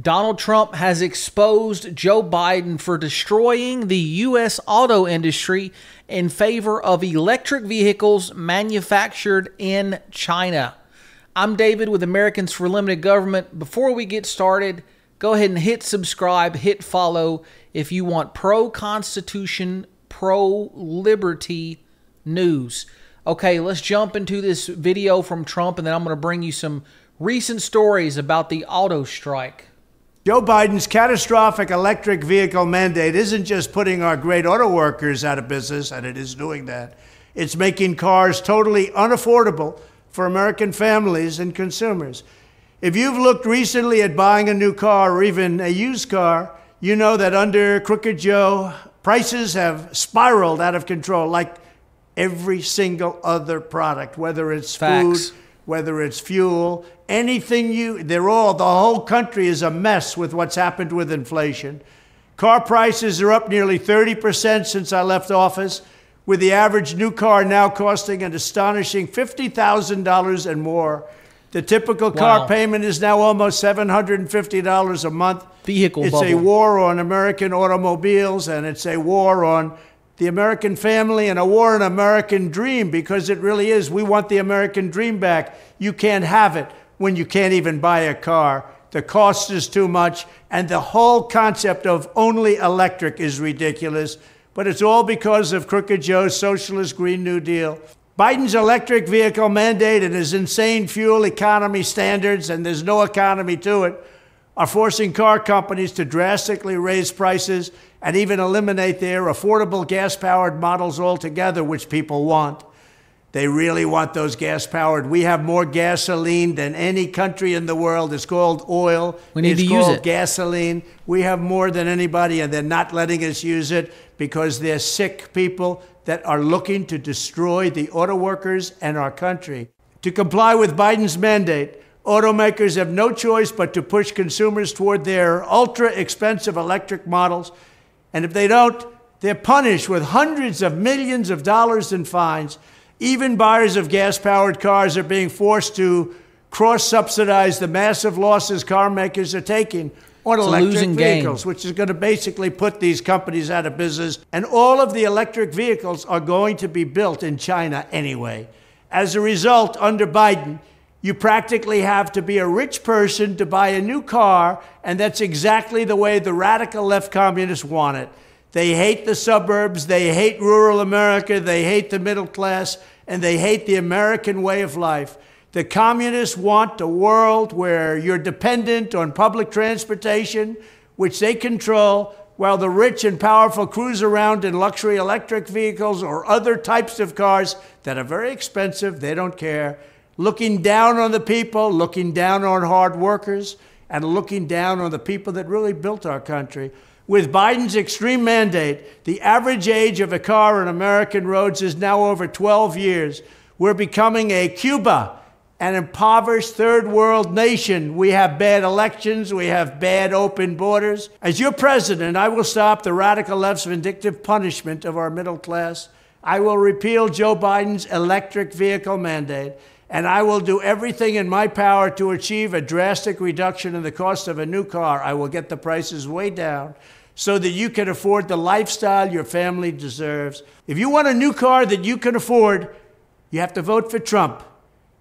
Donald Trump has exposed Joe Biden for destroying the U.S. auto industry in favor of electric vehicles manufactured in China. I'm David with Americans for Limited Government. Before we get started, go ahead and hit subscribe, hit follow if you want pro-Constitution, pro-liberty news. Okay, let's jump into this video from Trump, and then I'm going to bring you some recent stories about the auto strike. Joe Biden's catastrophic electric vehicle mandate isn't just putting our great auto workers out of business, and it is doing that. It's making cars totally unaffordable for American families and consumers. If you've looked recently at buying a new car or even a used car, you know that under Crooked Joe, prices have spiraled out of control like every single other product, whether it's Facts. food, whether it's fuel, anything the whole country is a mess with what's happened with inflation. Car prices are up nearly 30% since I left office, with the average new car now costing an astonishing $50,000 and more. The typical car payment is now almost $750 a month. It's a war on American automobiles, and it's a war on the American family and a war on American dream, because it really is. We want the American dream back. You can't have it when you can't even buy a car. The cost is too much, and the whole concept of only electric is ridiculous. But it's all because of Crooked Joe's socialist Green New Deal. Biden's electric vehicle mandate and his insane fuel economy standards, and there's no economy to it, are forcing car companies to drastically raise prices and even eliminate their affordable gas-powered models altogether, which people want. They really want those gas-powered. We have more gasoline than any country in the world. It's called oil. We need to use it. It's called gasoline. We have more than anybody, and they're not letting us use it because they're sick people that are looking to destroy the auto workers and our country. To comply with Biden's mandate, automakers have no choice but to push consumers toward their ultra-expensive electric models. And if they don't, they're punished with hundreds of millions of dollars in fines. Even buyers of gas-powered cars are being forced to cross-subsidize the massive losses car makers are taking on electric vehicles, which is going to basically put these companies out of business. And all of the electric vehicles are going to be built in China anyway. As a result, under Biden, you practically have to be a rich person to buy a new car, and that's exactly the way the radical left communists want it. They hate the suburbs, they hate rural America, they hate the middle class, and they hate the American way of life. The communists want a world where you're dependent on public transportation, which they control, while the rich and powerful cruise around in luxury electric vehicles or other types of cars that are very expensive. They don't care. Looking down on the people, looking down on hard workers, and looking down on the people that really built our country. With Biden's extreme mandate, the average age of a car on American roads is now over 12 years. We're becoming a Cuba, an impoverished third world nation. We have bad elections. We have bad open borders. As your president, I will stop the radical left's vindictive punishment of our middle class. I will repeal Joe Biden's electric vehicle mandate. And I will do everything in my power to achieve a drastic reduction in the cost of a new car. I will get the prices way down so that you can afford the lifestyle your family deserves. If you want a new car that you can afford, you have to vote for Trump.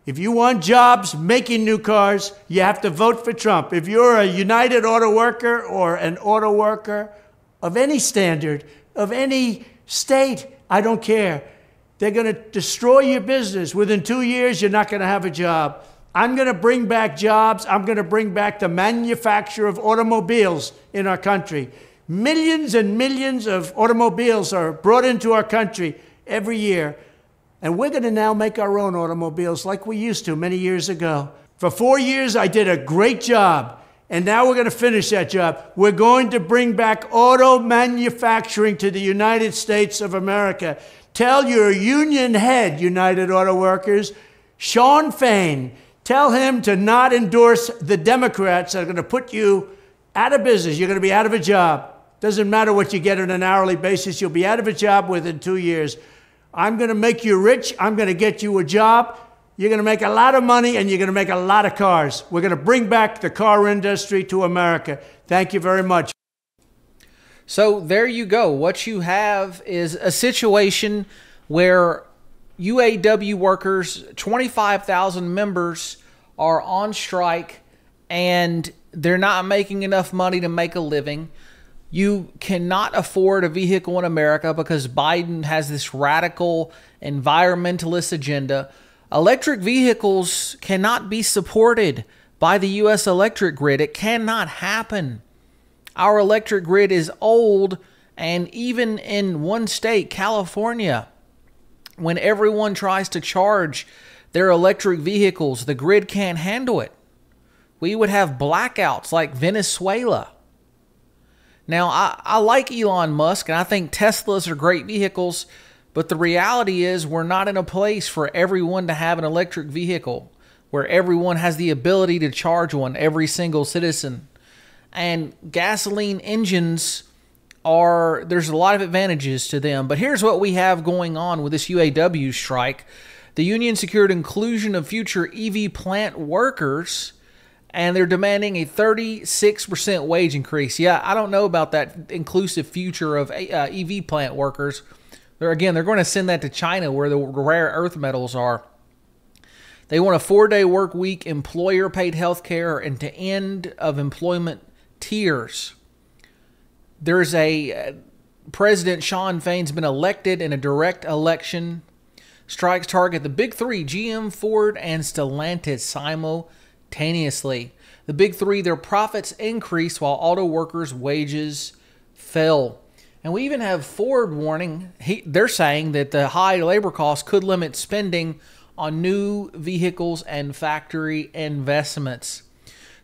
If you want jobs making new cars, you have to vote for Trump. If you're a United Auto Worker or an auto worker of any standard, of any state, I don't care. They're going to destroy your business. Within 2 years, you're not going to have a job. I'm going to bring back jobs. I'm going to bring back the manufacture of automobiles in our country. Millions and millions of automobiles are brought into our country every year. And we're going to now make our own automobiles like we used to many years ago. For 4 years, I did a great job. And now we're going to finish that job. We're going to bring back auto manufacturing to the United States of America. Tell your union head, United Auto Workers, Shawn Fain, tell him to not endorse the Democrats that are going to put you out of business. You're going to be out of a job. Doesn't matter what you get on an hourly basis. You'll be out of a job within 2 years. I'm going to make you rich. I'm going to get you a job. you're going to make a lot of money and you're going to make a lot of cars. We're going to bring back the car industry to America. Thank you very much. So there you go. What you have is a situation where UAW workers, 25,000 members, are on strike and they're not making enough money to make a living. You cannot afford a vehicle in America because Biden has this radical environmentalist agenda. Electric vehicles cannot be supported by the U.S. electric grid. It cannot happen. Our electric grid is old, and even in one state, California, when everyone tries to charge their electric vehicles, the grid can't handle it. We would have blackouts like Venezuela. Now, I like Elon Musk, and I think Teslas are great vehicles, but the reality is we're not in a place for everyone to have an electric vehicle, where everyone has the ability to charge one, every single citizen. And gasoline engines there's a lot of advantages to them. But here's what we have going on with this UAW strike. The union secured inclusion of future EV plant workers, and they're demanding a 36% wage increase. Yeah, I don't know about that inclusive future of EV plant workers. They're going to send that to China where the rare earth metals are. They want a 4-day work week, employer-paid health care, and to end of employment tiers. There's President Shawn Fain's been elected in a direct election. Strikes target the big three, GM, Ford, and Stellantis simultaneously. The big three, their profits increased while auto workers' wages fell. And we even have Ford warning. They're saying that the high labor costs could limit spending on new vehicles and factory investments.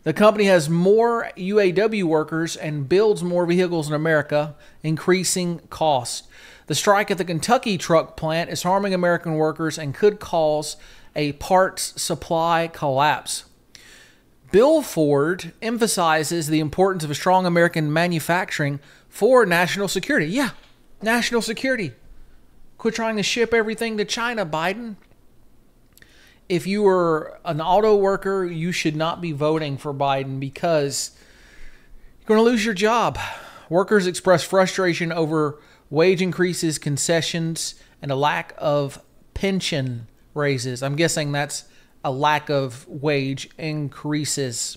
The company has more UAW workers and builds more vehicles in America, increasing costs. The strike at the Kentucky truck plant is harming American workers and could cause a parts supply collapse. Bill Ford emphasizes the importance of a strong American manufacturing for national security. Yeah, national security. Quit trying to ship everything to China, Biden. If you were an auto worker, you should not be voting for Biden because you're going to lose your job. Workers express frustration over wage increases, concessions, and a lack of pension raises. I'm guessing that's a lack of wage increases.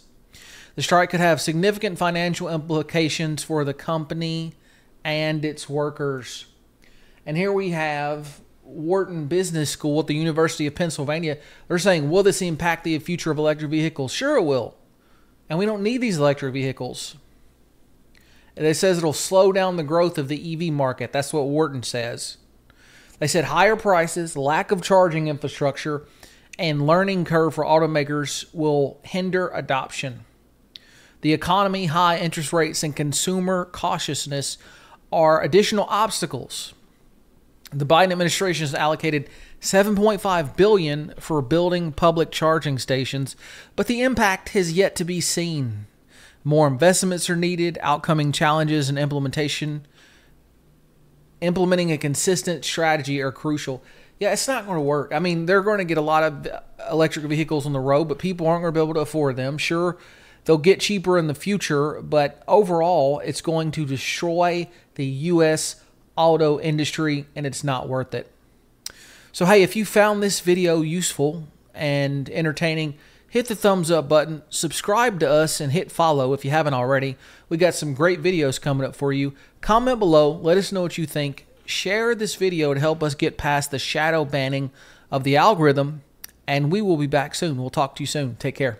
The strike could have significant financial implications for the company and its workers. And here we have Wharton Business School at the University of Pennsylvania. They're saying, will this impact the future of electric vehicles? Sure it will. And we don't need these electric vehicles. It says it'll slow down the growth of the EV market. That's what Wharton says. They said higher prices, lack of charging infrastructure, and learning curve for automakers will hinder adoption. The economy, high interest rates, and consumer cautiousness are additional obstacles. The Biden administration has allocated $7.5 billion for building public charging stations, but the impact has yet to be seen. More investments are needed, outcoming challenges and implementing a consistent strategy are crucial. Yeah, it's not going to work. I mean, they're going to get a lot of electric vehicles on the road, but people aren't going to be able to afford them. Sure, they'll get cheaper in the future, but overall, it's going to destroy the U.S. auto industry, and it's not worth it. So, hey, if you found this video useful and entertaining, hit the thumbs up button, subscribe to us, and hit follow if you haven't already. We got some great videos coming up for you. Comment below. Let us know what you think. Share this video to help us get past the shadow banning of the algorithm, and we will be back soon. We'll talk to you soon. Take care.